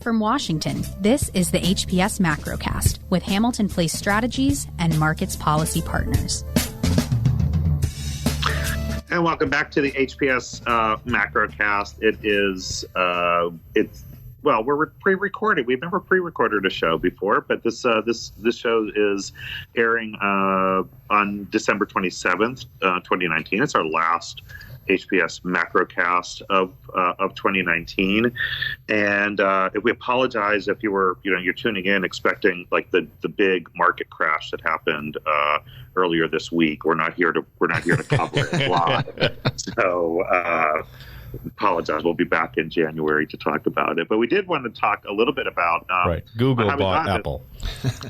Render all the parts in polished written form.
from Washington, this is the HPS Macrocast with Hamilton Place Strategies and Markets Policy Partners. And welcome back to the HPS Macrocast. We're pre-recorded. We've never pre-recorded a show before, but this show is airing on December 27th, 2019. It's our last HPS Macrocast of 2019, and we apologize if you're tuning in expecting like the big market crash that happened earlier this week. We're not here to cover it live, so apologize. We'll be back in January to talk about it, but we did want to talk a little bit about Google bought Apple.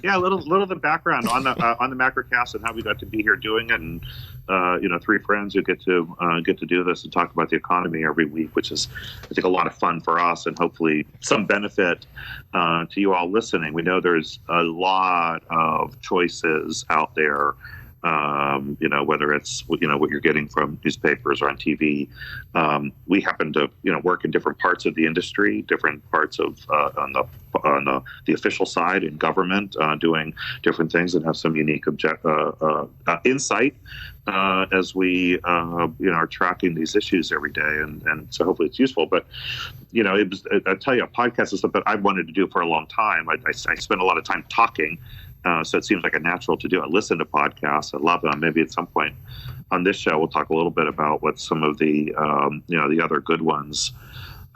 Yeah, a little of the background on the Macrocast and how we got to be here doing it, and three friends who get to do this and talk about the economy every week, which is, I think, a lot of fun for us and hopefully some benefit to you all listening. We know there's a lot of choices out there. Whether it's what you're getting from newspapers or on TV. We happen to work in different parts of the industry, different parts of on the official side in government, doing different things and have some unique insight as we are tracking these issues every day, and so hopefully it's useful. But I tell you, a podcast is something I've wanted to do for a long time. I spend a lot of time talking. So it seems like a natural to do. I listen to podcasts. I love them. Maybe at some point on this show, we'll talk a little bit about what some of the, the other good ones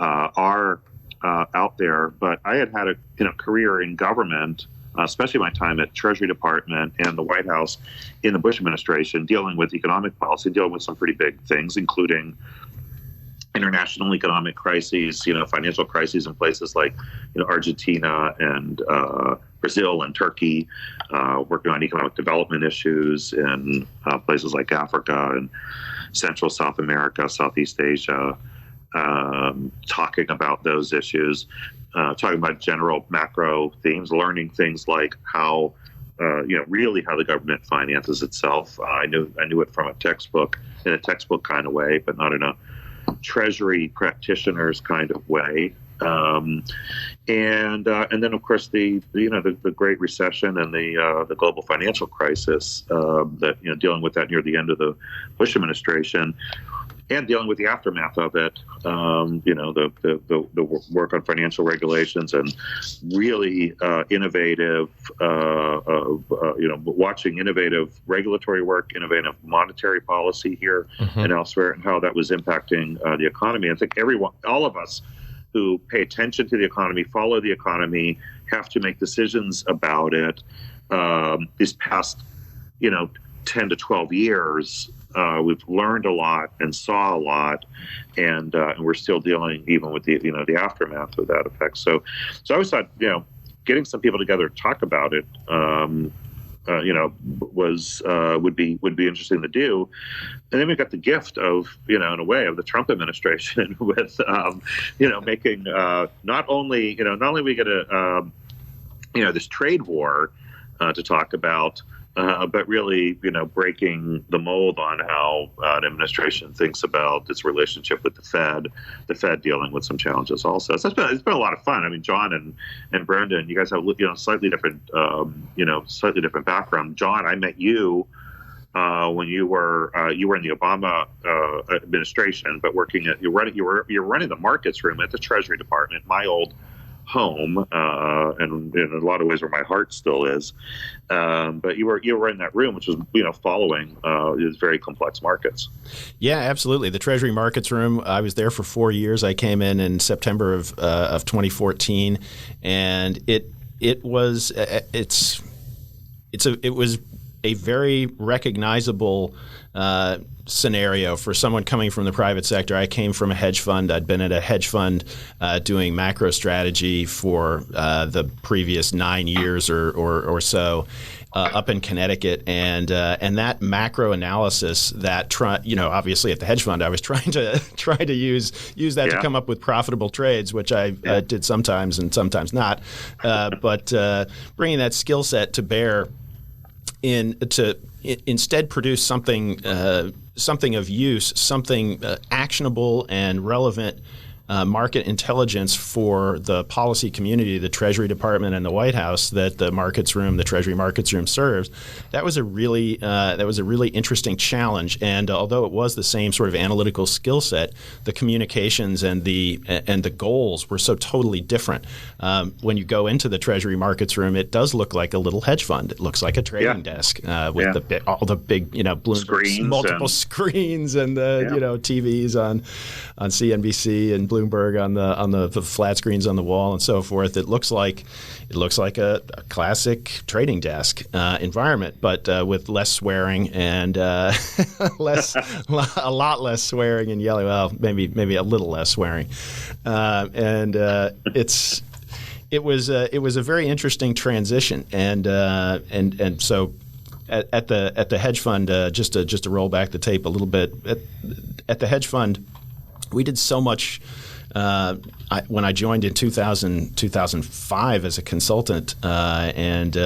are out there. But I had a career in government, especially my time at Treasury Department and the White House in the Bush administration, dealing with economic policy, dealing with some pretty big things, including international economic crises, financial crises in places like, Argentina and Brazil and Turkey, working on economic development issues in places like Africa and Central South America, Southeast Asia, talking about those issues, talking about general macro themes, learning things like how, really how the government finances itself. I knew it from a textbook kind of way, but not in a Treasury practitioners kind of way, and then of course the Great Recession and the global financial crisis that dealing with that near the end of the Bush administration, and dealing with the aftermath of it. The work on financial regulations and really innovative, watching innovative regulatory work, innovative monetary policy here and elsewhere, and how that was impacting the economy. I think all of us who pay attention to the economy, follow the economy, have to make decisions about it. These past, 10 to 12 years, we've learned a lot and saw a lot, and we're still dealing even with the aftermath of that effect. So I always thought, getting some people together to talk about it, would be interesting to do. And then we got the gift of, in a way, of the Trump administration with, making not only we get this trade war to talk about, but really, breaking the mold on how an administration thinks about its relationship with the Fed dealing with some challenges also. So it's been a lot of fun. I mean, John and Brendan, you guys have, slightly different background. John, I met you when you were in the Obama administration, but you're running the markets room at the Treasury Department, my old home, and in a lot of ways where my heart still is. But you were in that room, which was following these very complex markets. Yeah, absolutely. The Treasury Markets Room. I was there for 4 years. I came in September of 2014, and it was a very recognizable scenario for someone coming from the private sector. I came from a hedge fund. I'd been at a hedge fund doing macro strategy for the previous 9 years or so up in Connecticut, and that macro analysis that obviously at the hedge fund I was trying to use that to come up with profitable trades, which I did sometimes and sometimes not, but bringing that skill set to bear to instead produce something of use, something actionable and relevant market intelligence for the policy community, the Treasury Department and the White House that the Treasury Markets Room serves. That was a really interesting challenge. And although it was the same sort of analytical skill set, the communications and the goals were so totally different. When you go into the Treasury Markets Room, it does look like a little hedge fund. It looks like a trading desk with all the big, Bloomberg, multiple screens and the TVs on CNBC and Bloomberg on the flat screens on the wall and so forth. It looks like a classic trading desk environment, but with less swearing and a lot less swearing and yelling. Well, maybe a little less swearing, It was a very interesting transition, and so at the hedge fund, just to roll back the tape a little bit, at the hedge fund, we did so much. When I joined in 2005 as a consultant, and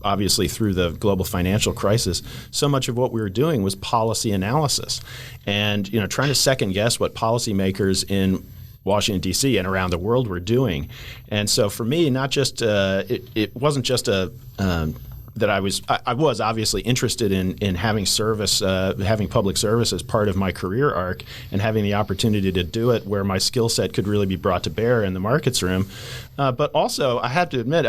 obviously through the global financial crisis, so much of what we were doing was policy analysis, and trying to second guess what policymakers in Washington, D.C. and around the world were doing. And so for me, not just it wasn't just that I was obviously interested in having service, having public service as part of my career arc, and having the opportunity to do it where my skill set could really be brought to bear in the markets room. But also, I have to admit,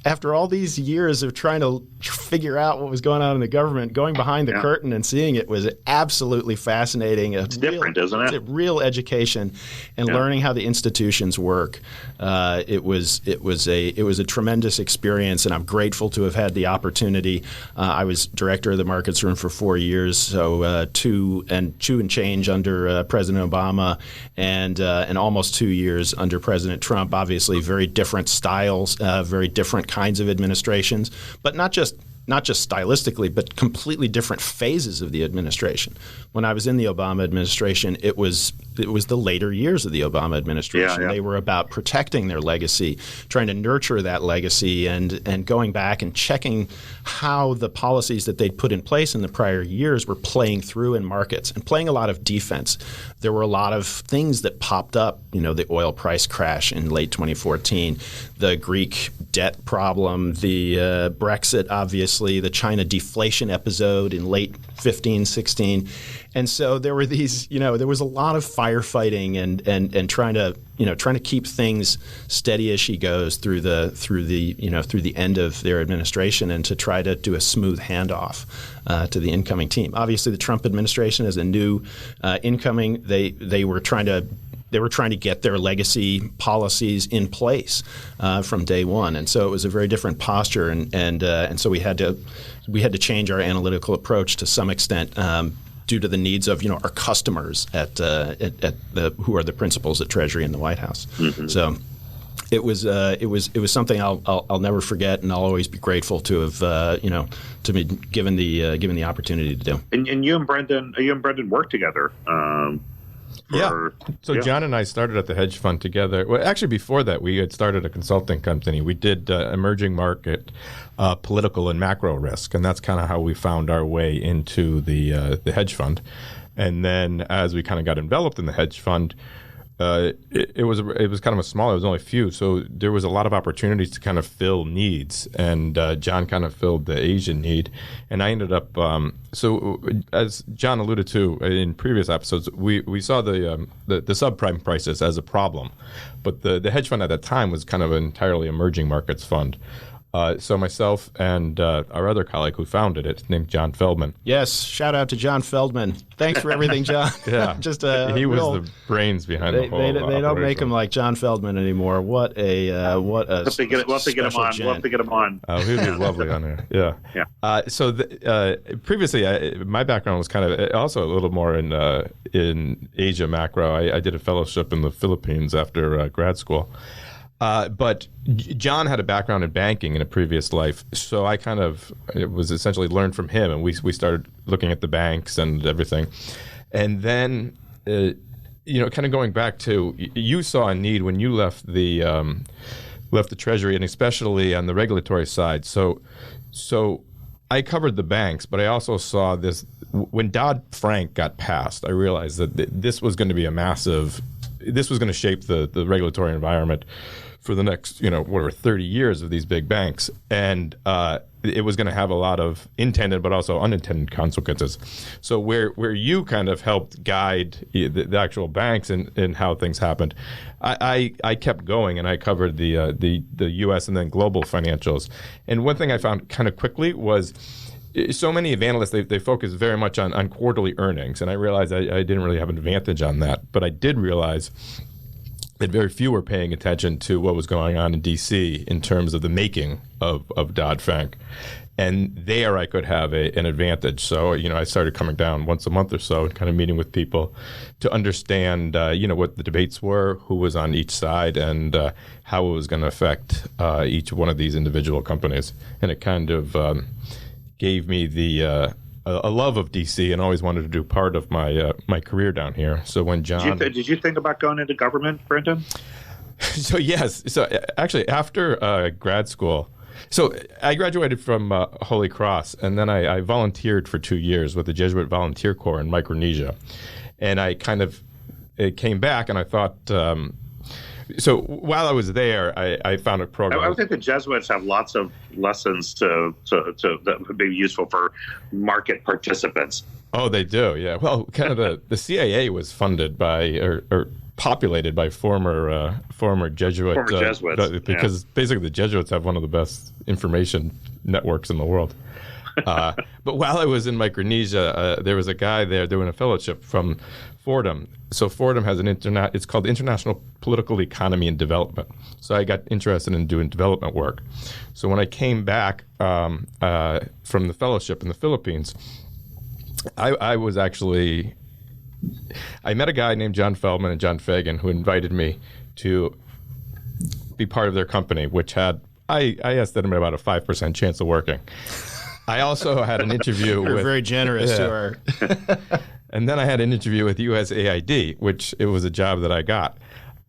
after all these years of trying to figure out what was going on in the government, going behind the curtain and seeing it was absolutely fascinating. It's different, isn't it? It's a real education and learning how the institutions work. It was a tremendous experience, and I'm grateful to have had the opportunity. I was director of the markets room for 4 years, so two and change under President Obama, and almost 2 years under President Trump. Obviously, very different styles, very different kinds of administrations, but not just stylistically, but completely different phases of the administration. When I was in the Obama administration, it was the later years of the Obama administration. They were about protecting their legacy, trying to nurture that legacy, and going back and checking how the policies that they'd put in place in the prior years were playing through in markets and playing a lot of defense. There were a lot of things that popped up, the oil price crash in late 2014, the Greek debt problem, the Brexit, obviously, the China deflation episode in late 15, 16. And so there were these, there was a lot of firefighting and trying to keep things steady as she goes through the end of their administration, and to try to do a smooth handoff to the incoming team. Obviously, the Trump administration is a new incoming. They were trying to get their legacy policies in place from day one, and so it was a very different posture, and so we had to change our analytical approach to some extent due to the needs of our customers at who are the principals at Treasury and the White House. Mm-hmm. So it was something I'll never forget, and I'll always be grateful to have to be given the opportunity to do. And you and Brendan worked together. John and I started at the hedge fund together. Well, actually, before that, we had started a consulting company. We did emerging market, political, and macro risk, and that's kind of how we found our way into the hedge fund. And then, as we kind of got enveloped in the hedge fund, it was kind of a small. It was only a few, so there was a lot of opportunities to kind of fill needs. And John kind of filled the Asian need, and I ended up. So as John alluded to in previous episodes, we saw the subprime crisis as a problem, but the hedge fund at that time was kind of an entirely emerging markets fund. So myself and our other colleague who founded it, named John Feldman. Yes, shout out to John Feldman. Thanks for everything, John. Yeah, he was the brains behind the whole operation. They don't make him like John Feldman anymore. What a we'll have to get him on. Gent. We'll have to get him on. Oh, he would be lovely on here. Yeah. So previously, my background was kind of also a little more in Asia macro. I did a fellowship in the Philippines after grad school. But John had a background in banking in a previous life, so I it was essentially learned from him, and we started looking at the banks and everything. And then, kind of going back to, you saw a need when you left the Treasury, and especially on the regulatory side. So I covered the banks, but I also saw this when Dodd-Frank got passed. I realized that this was going to be this was going to shape the regulatory environment for the next 30 years of these big banks, and it was going to have a lot of intended but also unintended consequences. So where you kind of helped guide the actual banks and how things happened, I kept going, and I covered the U.S. and then global financials. And one thing I found kind of quickly was so many of analysts, they focus very much on quarterly earnings, and I realized I didn't really have an advantage on that, but I did realize that very few were paying attention to what was going on in D.C. in terms of the making of Dodd-Frank. And there I could have an advantage. So, I started coming down once a month or so and kind of meeting with people to understand, what the debates were, who was on each side, and how it was going to affect each one of these individual companies. And it kind of gave me a love of DC, and always wanted to do part of my career down here. So when John, did you think about going into government, Brendan? So yes. So actually, after grad school, so I graduated from Holy Cross, and then I volunteered for 2 years with the Jesuit Volunteer Corps in Micronesia, and I kind of came back, and I thought. So while I was there, I found a program. I would think the Jesuits have lots of lessons that would be useful for market participants. Oh, they do, yeah. Well, kind of the CIA was funded by or populated by former Jesuit Jesuits, because basically the Jesuits have one of the best information networks in the world. But while I was in Micronesia, there was a guy there doing a fellowship from Fordham. So Fordham has it's called International Political Economy and Development. So I got interested in doing development work. So when I came back from the fellowship in the Philippines, I met a guy named John Feldman and John Fagan who invited me to be part of their company, which had, I estimated about a 5% chance of working. I also had an interview You're very generous to our... And then I had an interview with USAID, which it was a job that I got.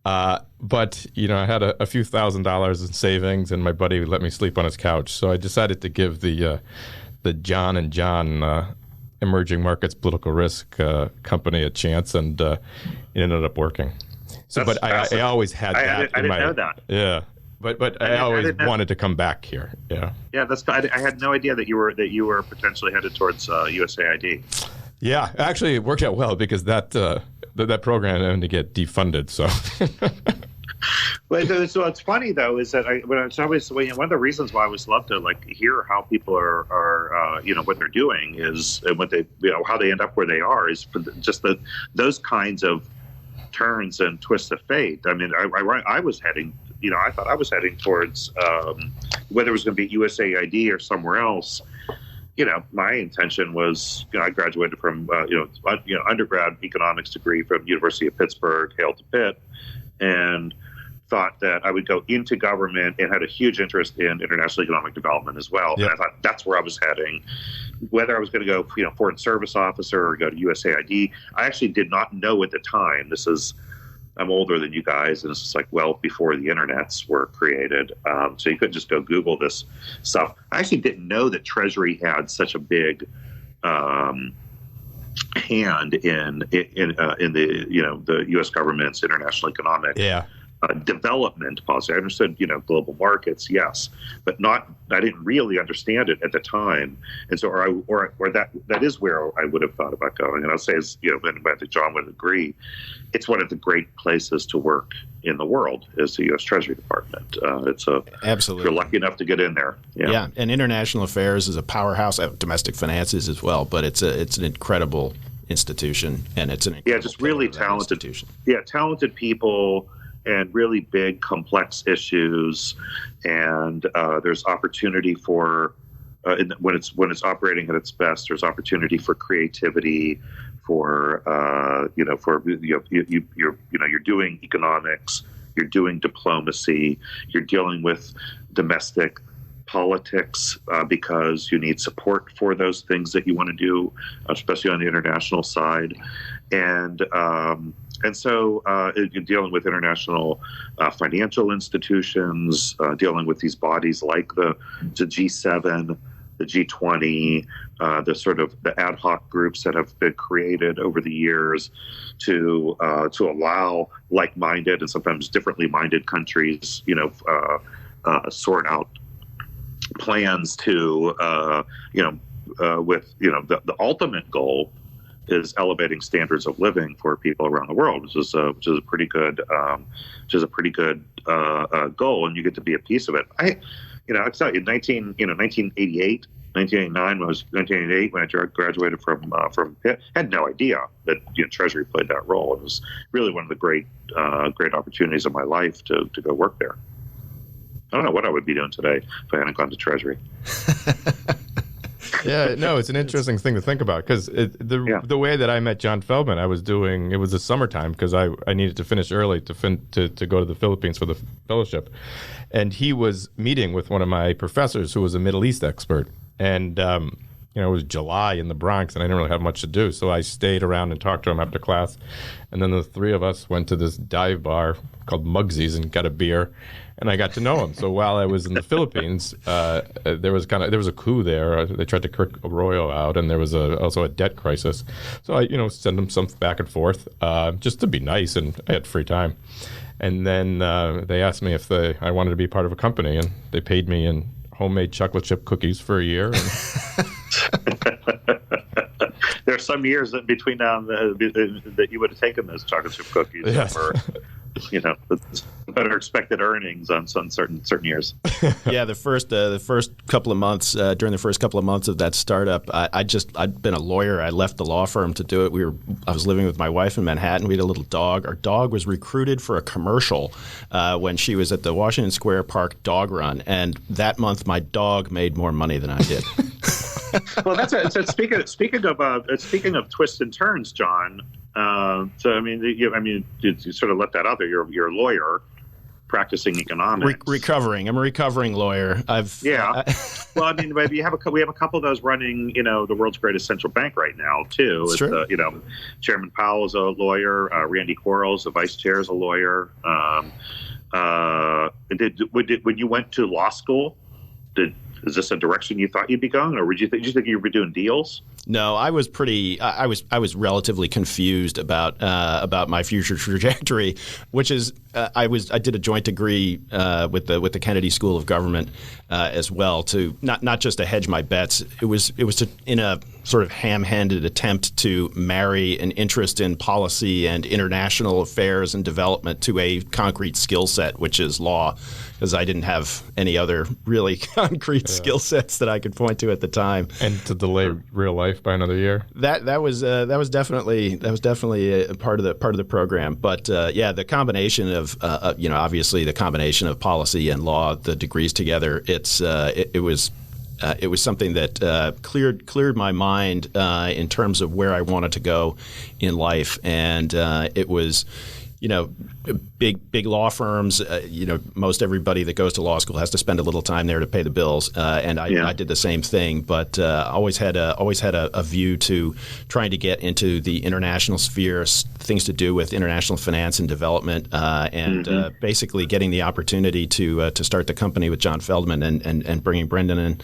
But, I had a few $1,000s in savings, and my buddy let me sleep on his couch. So I decided to give the John and John Emerging Markets Political Risk Company a chance, and it ended up working. So, but I always had that. I didn't know that. Yeah. But I always wanted to come back here. Yeah. Yeah, I had no idea that you were potentially headed towards USAID. Yeah, actually, it worked out well because that program had to get defunded. So. So it's funny though is that one of the reasons why I always love to hear how people are what they're doing is, and what they how they end up where they are is for just those kinds of turns and twists of fate. I mean, I was heading. I thought I was heading towards whether it was going to be USAID or somewhere else. My intention was, I graduated from, undergrad economics degree from University of Pittsburgh, Hail to Pitt, and thought that I would go into government, and had a huge interest in international economic development as well. Yep. And I thought that's where I was heading. Whether I was going to go, foreign service officer or go to USAID, I actually did not know at the time. I'm older than you guys, and it's well before the internets were created. So you couldn't just go Google this stuff. I actually didn't know that Treasury had such a big hand in the U.S. government's international economic development policy. I understood, global markets, yes, but I didn't really understand it at the time. And so, or that is where I would have thought about going. And I'll say, as and I think John would agree, it's one of the great places to work in the world is the U.S. Treasury Department. Absolutely. If you're lucky enough to get in there. Yeah, and international affairs is a powerhouse. Domestic finances as well, but it's an incredible institution, and it's an just really talented institution. Yeah, talented people. And really big, complex issues, and there's opportunity for when it's operating at its best. There's opportunity for creativity, for you're doing economics, you're doing diplomacy, you're dealing with domestic politics because you need support for those things that you want to do, especially on the international side, and so you're dealing with international financial institutions, dealing with these bodies like the G7 the G20, the sort of the ad hoc groups that have been created over the years to allow like-minded and sometimes differently minded countries, sort out plans to, with the ultimate goal is elevating standards of living for people around the world, which is a pretty good goal, and you get to be a piece of it. I tell you, 1988, 1989 when I graduated from Pitt, had no idea that Treasury played that role. It was really one of the great opportunities of my life to go work there. I don't know what I would be doing today if I hadn't gone to Treasury. Yeah, no, it's an interesting thing to think about because the way that I met John Feldman, it was the summertime because I needed to finish early to go to the Philippines for the fellowship, and he was meeting with one of my professors who was a Middle East expert, and it was July in the Bronx, and I didn't really have much to do, so I stayed around and talked to him after class, and then the three of us went to this dive bar called Mugsy's and got a beer. And I got to know him. So while I was in the Philippines, there was a coup there. They tried to kick Arroyo out, and there was also a debt crisis. So I, send him some back and forth just to be nice, and I had free time. And then they asked me if I wanted to be part of a company, and they paid me in homemade chocolate chip cookies for a year. There are some years in between now that you would have taken those chocolate chip cookies. Yes. Better expected earnings on some certain years. Yeah, the first couple of months during the first couple of months of that startup, I'd been a lawyer. I left the law firm to do it. I was living with my wife in Manhattan. We had a little dog. Our dog was recruited for a commercial when she was at the Washington Square Park dog run, and that month my dog made more money than I did. Well, that's it. So speaking of twists and turns, John. You sort of let that out there. You're a lawyer practicing economics. I'm a recovering lawyer. But we have a couple of those running. The world's greatest central bank right now too. It's true. Chairman Powell is a lawyer. Randy Quarles, the vice chair, is a lawyer. When you went to law school, is this a direction you thought you'd be going, or did you think you were doing deals? No, I was relatively confused about my future trajectory, which is I did a joint degree with the Kennedy School of Government as well to not just to hedge my bets. It was in a sort of ham-handed attempt to marry an interest in policy and international affairs and development to a concrete skill set, which is law, because I didn't have any other really concrete skill sets that I could point to at the time. And to delay real life by another year. That was definitely a part of the program. But the combination of obviously the combination of policy and law, the degrees together, it was something that cleared my mind in terms of where I wanted to go in life, and it was. Big law firms. Most everybody that goes to law school has to spend a little time there to pay the bills, and I did the same thing. But always had a view to trying to get into the international sphere, things to do with international finance and development, and basically getting the opportunity to start the company with John Feldman and bringing Brendan in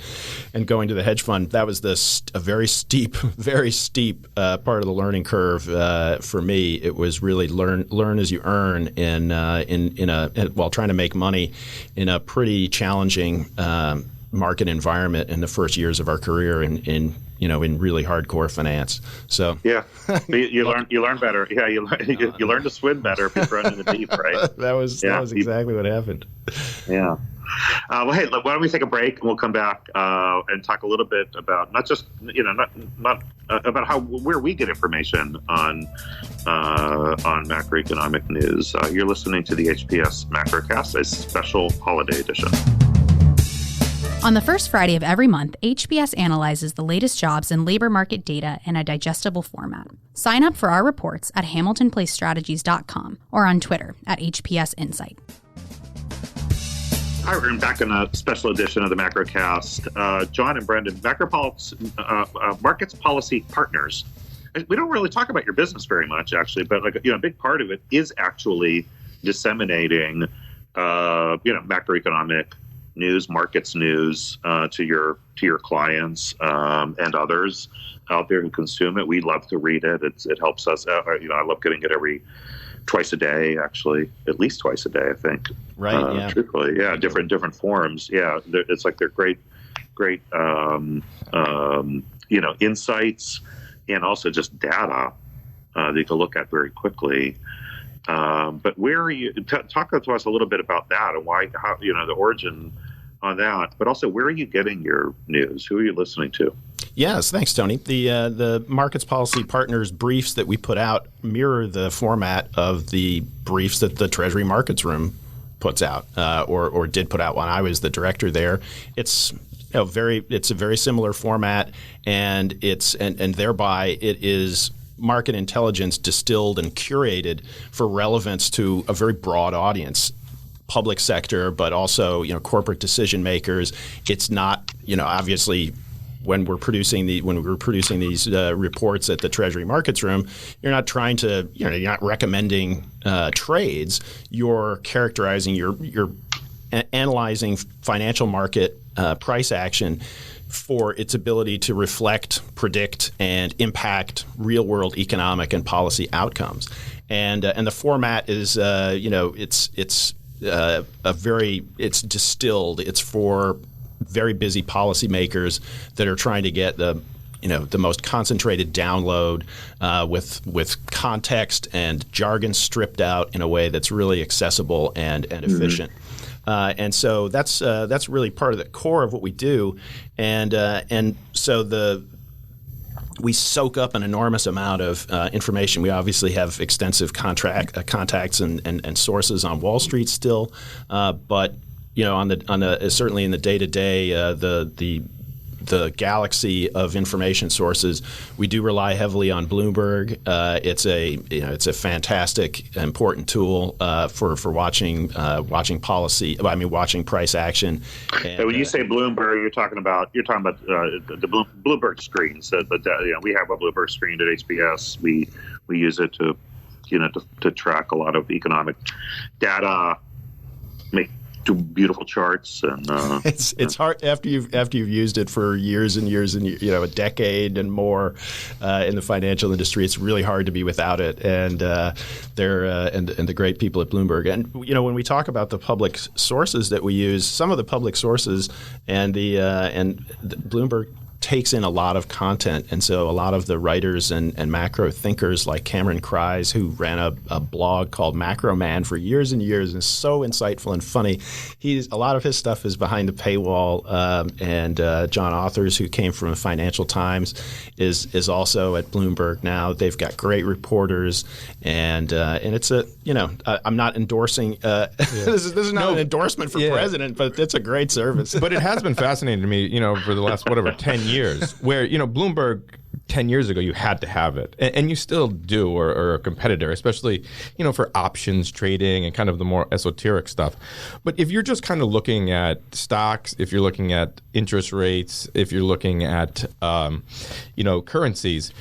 and going to the hedge fund. That was a very steep part of the learning curve for me. It was really learn as you earn while trying to make money in a pretty challenging market environment in the first years of our career in really hardcore finance. So you learn better. Yeah, you learn to swim better if you're thrown in the deep, right? That was exactly what happened. Yeah. Well, hey, why don't we take a break and we'll come back and talk a little bit about not just not about where we get information on macroeconomic news. You're listening to the HPS Macrocast, a special holiday edition. On the first Friday of every month, HPS analyzes the latest jobs and labor market data in a digestible format. Sign up for our reports at hamiltonplacestrategies.com or on Twitter at HPS Insight. Hi, we're back in a special edition of the Macrocast. John and Brendan, Markets Policy Partners. We don't really talk about your business very much, actually, but a big part of it is actually disseminating, macroeconomic news, markets news to your clients and others out there who consume it. We love to read it. It helps us. I love getting it twice a day, actually, at least twice a day, I think. Right. Yeah. Truthfully, yeah. Different forms. Yeah. It's like they're great, insights and also just data that you can look at very quickly. But where are you? Talk to us a little bit about that and how the origin on that. But also, where are you getting your news? Who are you listening to? Yes, thanks, Tony. The Markets Policy Partners briefs that we put out mirror the format of the briefs that the Treasury Markets Room puts out, or did put out when I was the director there. It's a very similar format, and thereby it is market intelligence distilled and curated for relevance to a very broad audience. Public sector, but also corporate decision makers. It's not obviously when we were producing these reports at the Treasury Markets Room, you're not trying to you're not recommending trades. You're characterizing, you're analyzing financial market price action for its ability to reflect, predict, and impact real-world economic and policy outcomes. And the format is it's distilled. It's for very busy policymakers that are trying to get the most concentrated download with context and jargon stripped out in a way that's really accessible and efficient. And so that's really part of the core of what we do, and so we soak up an enormous amount of information. We obviously have extensive contacts and sources on Wall Street still, but on the certainly in the day-to-day, the galaxy of information sources, we do rely heavily on Bloomberg. It's a fantastic, important tool for watching policy. Watching price action. And, when you say Bloomberg, you're talking about the Bloomberg screens. We have a Bloomberg screen at HBS. We use it to track a lot of economic data, make beautiful charts, and it's hard after you've used it for years and years and a decade and more in the financial industry. It's really hard to be without it, and the great people at Bloomberg. And when we talk about the public sources that we use, some of the public sources and the Bloomberg takes in a lot of content, and so a lot of the writers and macro thinkers like Cameron Kreis, who ran a blog called Macro Man for years and years, and is so insightful and funny. A lot of his stuff is behind the paywall, and John Authors, who came from the Financial Times, is also at Bloomberg now. They've got great reporters, and it's I'm not endorsing. This is not an endorsement for president, but it's a great service. But it has been fascinating to me, for the last 10 years, where Bloomberg 10 years ago you had to have it, and you still do, or a competitor, especially for options trading and kind of the more esoteric stuff. But if you're just kind of looking at stocks, if you're looking at interest rates, if you're looking at currencies,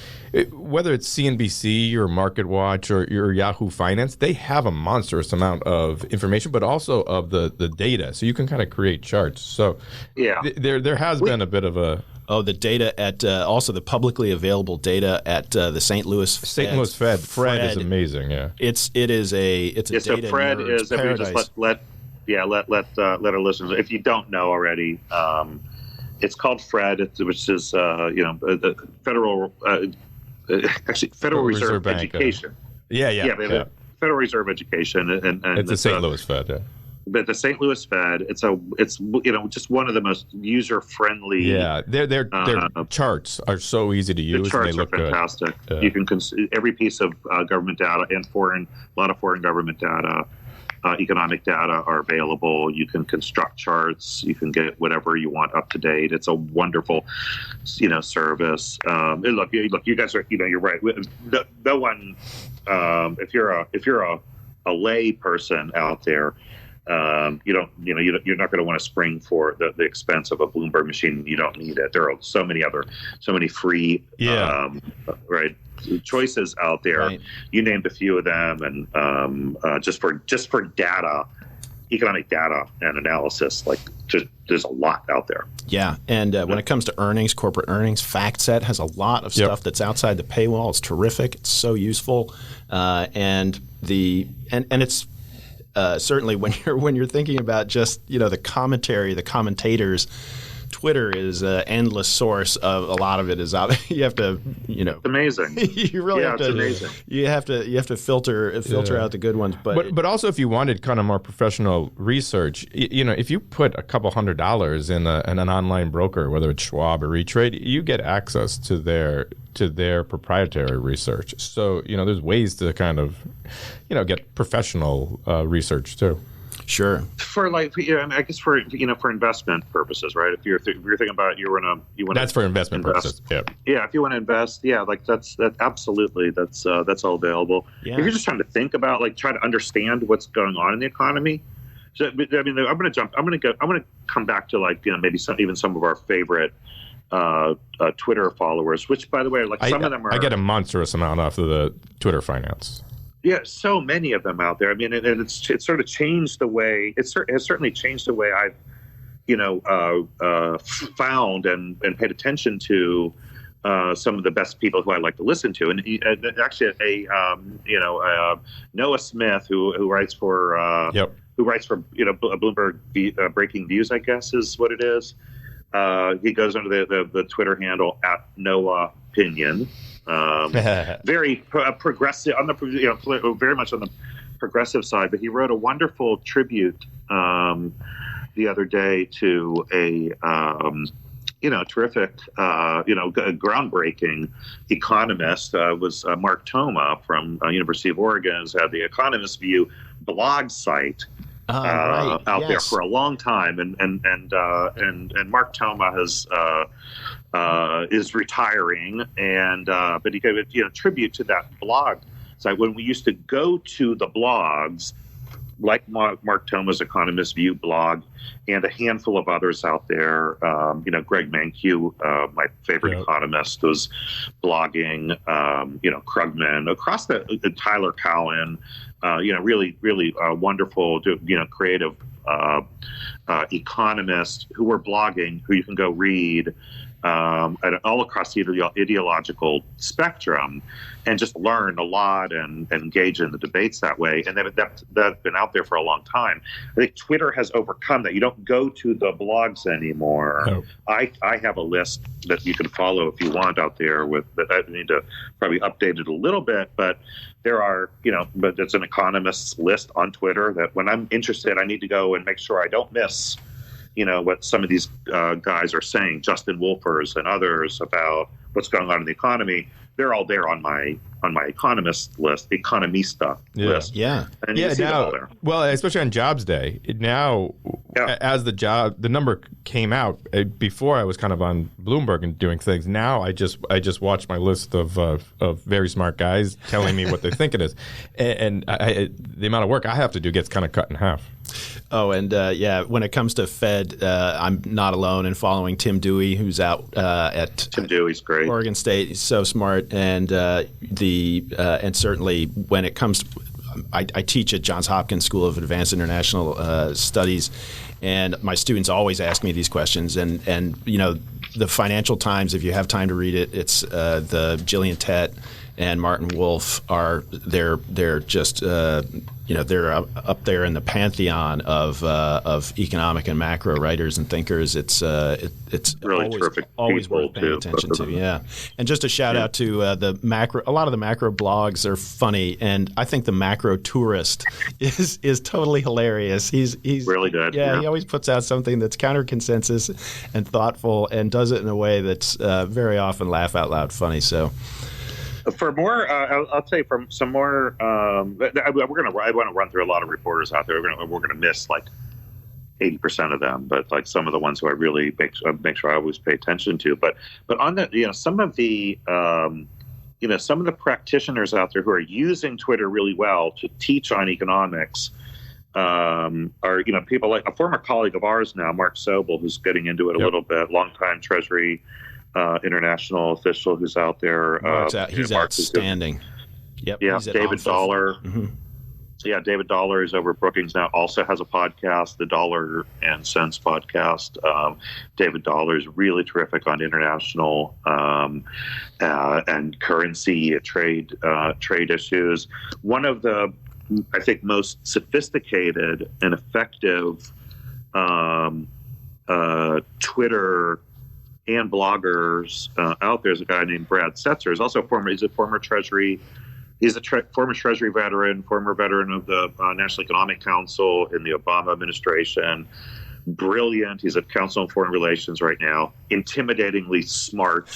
whether it's CNBC or MarketWatch or your Yahoo Finance, they have a monstrous amount of information, but also of the data, so you can kind of create charts. So there has been a bit of a the data at also the publicly available data at the St. Louis Fed. Fred is amazing. Yeah, it's a data so Fred is paradise. Just let our listeners, if you don't know already, it's called Fred, which is the Federal Reserve Bank, Education. Federal Reserve Education, and it's the St. Louis Fed. Yeah. But the St. Louis Fed, it's just one of the most user friendly. Yeah, their charts are so easy to use. The charts and they look are fantastic. Good. Yeah. You can every piece of government data and a lot of foreign government data, economic data are available. You can construct charts. You can get whatever you want up to date. It's a wonderful, service. Look, you guys are, you're right. No one, if you're a lay person out there. You're not going to want to spring for the expense of a Bloomberg machine. You don't need it. There are so many free, choices out there. Right. You named a few of them, and just for data, economic data and analysis. Like, just there's a lot out there. Yeah, and when it comes to earnings, corporate earnings, FactSet has a lot of stuff that's outside the paywall. It's terrific. It's so useful, and it's certainly when you're thinking about just the commentary, the commentators. Twitter is an endless source of a lot of it. You have to, It's amazing. You really have to. It's amazing. You have to filter out the good ones. But also, if you wanted kind of more professional research, if you put a couple $100 in an online broker, whether it's Schwab or E-Trade, you get access to their proprietary research. So there's ways to kind of get professional research too. Sure. For I guess for investment purposes, right? If you're thinking about that's for investment purposes. Yeah. If you want to invest, that's absolutely that's all available. Yeah. If you're just trying to think about try to understand what's going on in the economy. So I'm going to come back to maybe some of our favorite Twitter followers, which by the way, some of them are. I get a monstrous amount off of the Twitter finance. Yeah, so many of them out there. I mean, and it's sort of changed the way has certainly changed the way I've found and paid attention to some of the best people who I like to listen to. And actually, Noah Smith, who writes for Bloomberg Breaking Views, I guess is what it is. He goes under the Twitter handle @NoahOpinion. Very progressive very much on the progressive side, but he wrote a wonderful tribute the other day to a terrific groundbreaking economist was Mark Toma from University of Oregon, who's had the Economist View blog site out there for a long time, and Mark Toma is retiring, but he gave a tribute to that blog. So when we used to go to the blogs, like Mark Toma's Economist View blog, and a handful of others out there, Greg Mankiw, my favorite economist, was blogging, Krugman, across the Tyler Cowen, really, really wonderful, creative economists who were blogging, who you can go read, all across the ideological spectrum, and just learn a lot and engage in the debates that way. And that's been out there for a long time. I think Twitter has overcome that. You don't go to the blogs anymore. No. I have a list that you can follow if you want out there that I need to probably update it a little bit, but there are, but it's an economist's list on Twitter that when I'm interested, I need to go and make sure I don't miss what some of these guys are saying, Justin Wolfers and others, about what's going on in the economy. They're all there on my economist list, Economista list. Yeah. And you see them all there. Well, especially on Jobs Day. As the number came out, before I was kind of on Bloomberg and doing things. Now I just watch my list of very smart guys telling me what they think it is. And the amount of work I have to do gets kind of cut in half. Oh, and when it comes to Fed, I'm not alone in following Tim Dewey, who's out at Tim Dewey's great. Oregon State. He's so smart, and and certainly when it comes to, I teach at Johns Hopkins School of Advanced International Studies, and my students always ask me these questions, and the Financial Times, if you have time to read it, it's the Gillian Tett and Martin Wolf they're just they're up there in the pantheon of economic and macro writers and thinkers. It's really terrific. Always worth paying attention to. Yeah, and just a shout out to the macro. A lot of the macro blogs are funny, and I think the Macro Tourist is totally hilarious. He's really good. Yeah, he always puts out something that's counter consensus and thoughtful, and does it in a way that's very often laugh out loud funny. So. For more, I'll tell you from some more. I want to run through a lot of reporters out there. We're gonna miss 80% of them, but some of the ones who I really make sure I always pay attention to. But on that, some of the some of the practitioners out there who are using Twitter really well to teach on economics are people like a former colleague of ours now, Mark Sobel, who's getting into it a little bit, longtime Treasury. International official who's out there. He's outstanding. Yep. Yeah, David Dollar. Yeah, David Dollar is over at Brookings now. Also has a podcast, the Dollar and Cents podcast. David Dollar is really terrific on international and currency trade issues. One of the, I think, most sophisticated and effective Twitter and bloggers out there is a guy named Brad Setzer. He's a former Treasury. He's a former Treasury veteran, former veteran of the National Economic Council in the Obama administration. Brilliant. He's at Council on Foreign Relations right now. Intimidatingly smart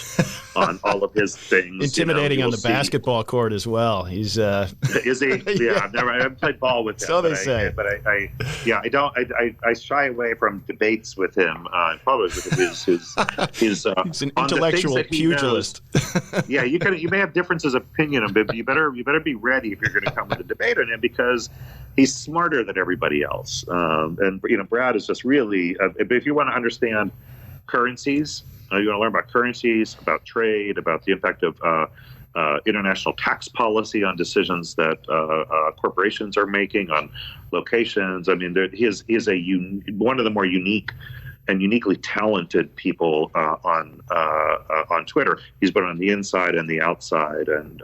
on all of his things. Intimidating on the basketball court as well. He's is he? Yeah, I haven't played ball with him. So they say. I shy away from debates with him. Probably because his he's an intellectual pugilist. Yeah, you may have differences of opinion, but you better be ready if you're going to come with a debate on him, because he's smarter than everybody else. And Brad is just really. But if you want to understand currencies, you want to learn about currencies, about trade, about the impact of international tax policy on decisions that corporations are making on locations. I mean, he is one of the more unique and uniquely talented people on Twitter. He's been on the inside and the outside, and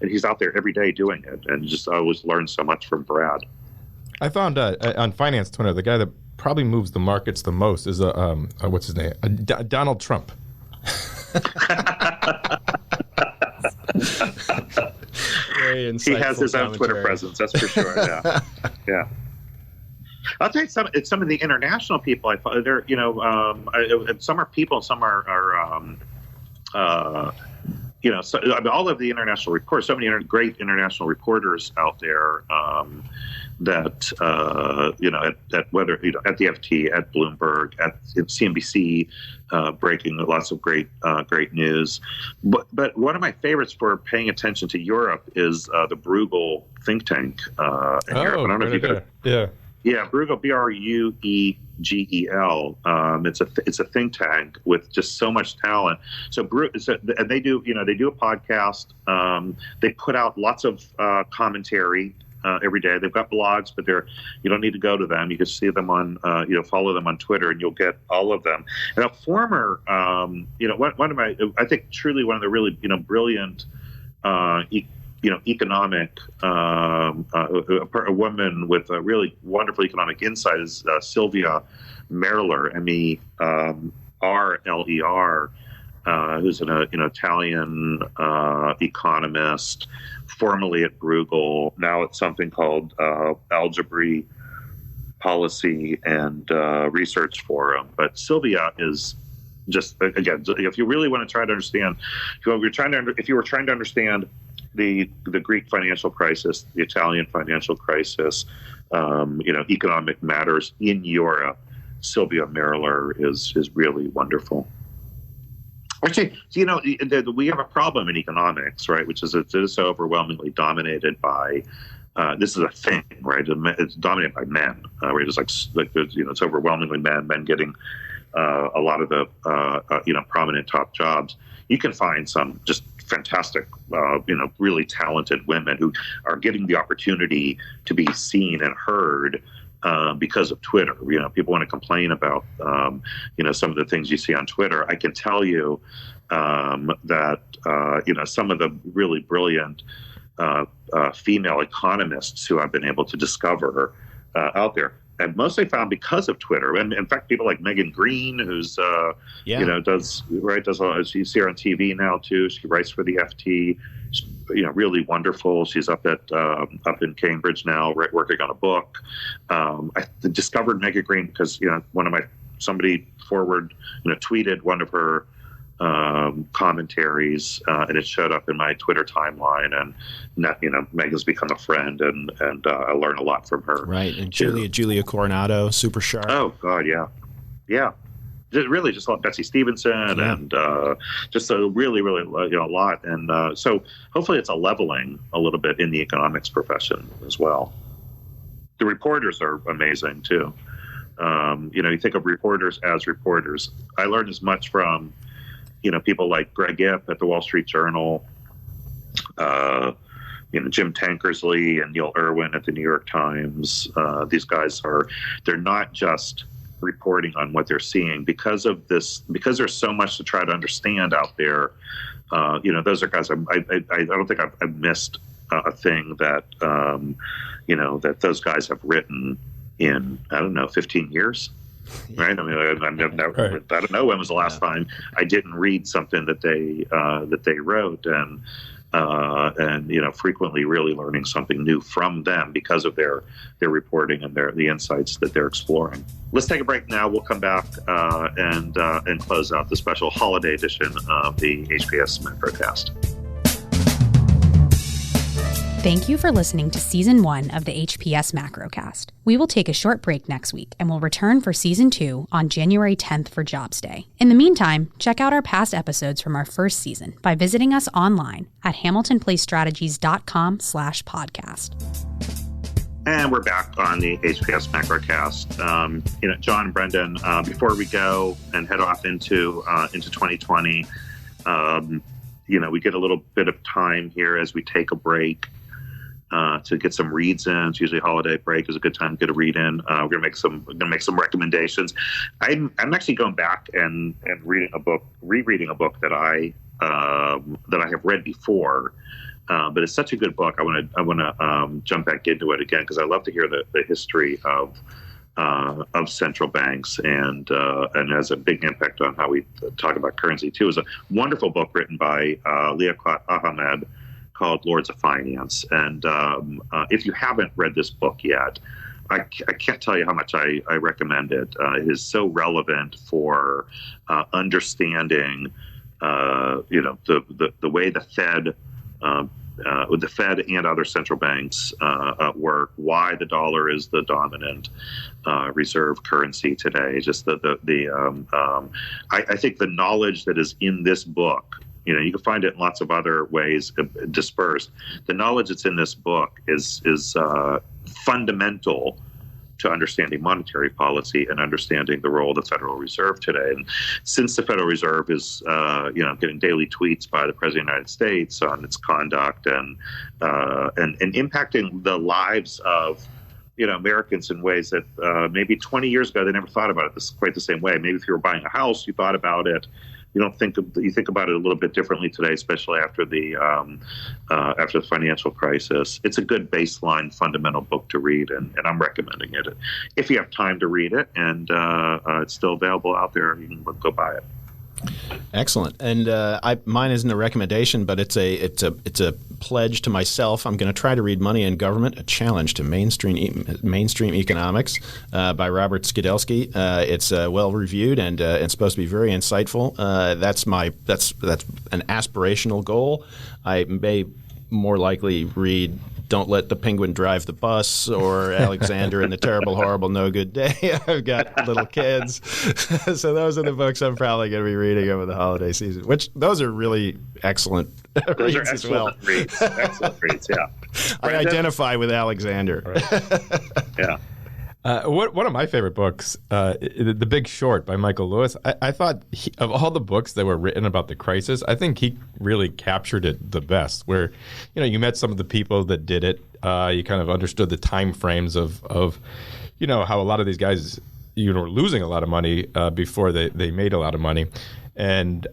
he's out there every day doing it. And just always learn so much from Brad. I found on Finance Twitter, the guy that probably moves the markets the most is what's his name? Donald Trump. Very insightful. He has his own commentary. Twitter presence, that's for sure. Yeah, yeah. I'll tell you some of the international people. I thought they're some are people, some are so, I mean, all of the international reporters. So many great international reporters out there. That at whether at the FT, at Bloomberg, at CNBC, breaking lots of great news. But one of my favorites for paying attention to Europe is the Bruegel think tank in Europe. I don't know if you could. Yeah, Bruegel, Bruegel. It's a think tank with just so much talent. And they do a podcast. They put out lots of commentary. Every day. They've got blogs, but you don't need to go to them. You can see them on, follow them on Twitter, and you'll get all of them. And a former, one of my, I think truly one of the really, brilliant, economic, a woman with a really wonderful economic insight is Sylvia Merler, MERLER, who's an Italian economist, formerly at Bruegel, now at something called Algebra Policy and Research Forum. But Sylvia is just, again, if you really want to try to understand, if you were trying to understand the Greek financial crisis, the Italian financial crisis, economic matters in Europe, Sylvia Merler is really wonderful. Actually, we have a problem in economics, right? Which is it is so overwhelmingly dominated by. This is a thing, right? It's dominated by men. Where it's it's overwhelmingly men getting a lot of the prominent top jobs. You can find some just fantastic, really talented women who are getting the opportunity to be seen and heard. Because of Twitter, people want to complain about, some of the things you see on Twitter. I can tell you that, some of the really brilliant female economists who I've been able to discover out there, and mostly found because of Twitter. And in fact, people like Megan Green, who's, does you see her on TV now too. She writes for the FT. Really wonderful. She's up in Cambridge now, working on a book. I discovered Megan Green because somebody tweeted one of her commentaries, and it showed up in my Twitter timeline, and Megan's become a friend, and I learn a lot from her. Right, and Julia Coronado, super sharp. Oh God, yeah. Really just like Betsy Stevenson and just a really a lot, and so hopefully it's a leveling a little bit in the economics profession as well. The reporters are amazing too. You think of reporters as reporters. I learned as much from people like Greg Ip at the Wall Street Journal, Jim Tankersley and Neil Irwin at the New York Times. These guys they're not just reporting on what they're seeing because there's so much to try to understand out there. Those are guys. I don't think I've missed a thing that that those guys have written in 15 years. Right. I mean, I've never. Right. I don't know when was the last time I didn't read something that they wrote, and frequently really learning something new from them because of their reporting and the insights that they're exploring. Let's take a break now. We'll come back and close out the special holiday edition of the HPS Macrocast. Thank you for listening to Season 1 of the HPS Macrocast. We will take a short break next week and will return for Season 2 on January 10th for Jobs Day. In the meantime, check out our past episodes from our first season by visiting us online at hamiltonplacestrategies.com/podcast. And we're back on the HPS Macrocast. John, Brendan, before we go and head off into 2020, we get a little bit of time here as we take a break to get some reads in. It's usually a holiday break is a good time to get a read in. We're gonna make some recommendations. I'm actually going back and rereading a book that I have read before. But it's such a good book. I want to jump back into it again because I love to hear the history of central banks and has a big impact on how we talk about currency too. It's a wonderful book written by Liaquat Ahamed called Lords of Finance. And if you haven't read this book yet, I can't tell you how much I recommend it. It is so relevant for understanding the way the Fed. With the Fed and other central banks work, why the dollar is the dominant reserve currency today. Just I think the knowledge that is in this book, you can find it in lots of other ways dispersed. The knowledge that's in this book is fundamental to understanding monetary policy and understanding the role of the Federal Reserve today. And since the Federal Reserve is, getting daily tweets by the President of the United States on its conduct and impacting the lives of, Americans in ways that maybe 20 years ago they never thought about it quite the same way. Maybe if you were buying a house, you thought about it. You think about it a little bit differently today, especially after the financial crisis. It's a good baseline fundamental book to read, and I'm recommending it. If you have time to read it, and it's still available out there, you can go buy it. Excellent. And mine isn't a recommendation, but it's a pledge to myself. I'm going to try to read Money and Government: A Challenge to Mainstream Economics by Robert Skidelsky. It's well reviewed and it's supposed to be very insightful. That's an aspirational goal. I may more likely read Don't Let the Penguin Drive the Bus or Alexander and the Terrible, Horrible, No Good Day. I've got little kids. So those are the books I'm probably going to be reading over the holiday season, which those are really excellent those reads are excellent as well. Reads. Excellent reads, yeah. I identify with Alexander. Right. Yeah. One of my favorite books, The Big Short by Michael Lewis, I thought of all the books that were written about the crisis, I think he really captured it the best, where, you met some of the people that did it. You kind of understood the time frames of how a lot of these guys, were losing a lot of money before they made a lot of money. And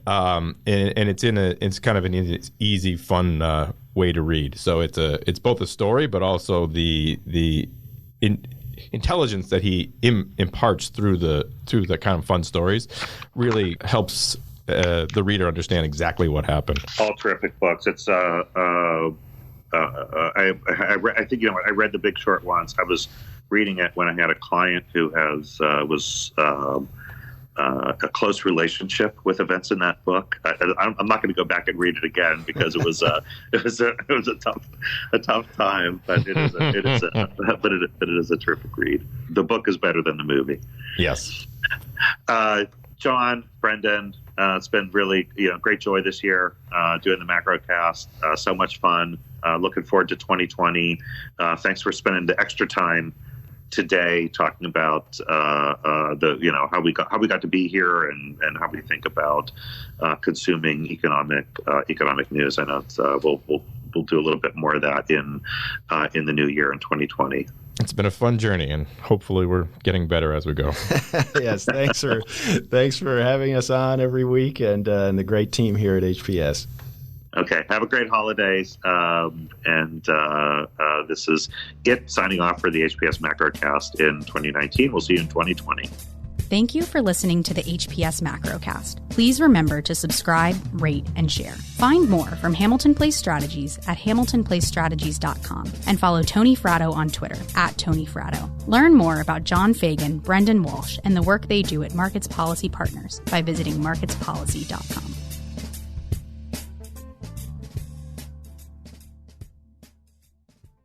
it's kind of an easy, fun way to read. So it's both a story, but also the intelligence that he imparts through the kind of fun stories really helps the reader understand exactly what happened. All terrific books. It's I think I read The Big Short once. I was reading it when I had a client who was a close relationship with events in that book. I'm not going to go back and read it again because it was a tough time, but it is a terrific read. The book is better than the movie. Yes. John, Brendan, it's been really great joy this year doing the Macrocast. So much fun. Looking forward to 2020. Thanks for spending the extra time today talking about how we got to be here and how we think about consuming economic news. I know we'll we'll do a little bit more of that in the new year in 2020. It's been a fun journey, and hopefully we're getting better as we go. Yes, thanks for having us on every week, and the great team here at HPS. Okay, have a great holidays, and this is it, signing off for the HPS Macrocast in 2019. We'll see you in 2020. Thank you for listening to the HPS Macrocast. Please remember to subscribe, rate, and share. Find more from Hamilton Place Strategies at hamiltonplacestrategies.com and follow Tony Fratto on Twitter @TonyFratto. Learn more about John Fagan, Brendan Walsh, and the work they do at Markets Policy Partners by visiting marketspolicy.com.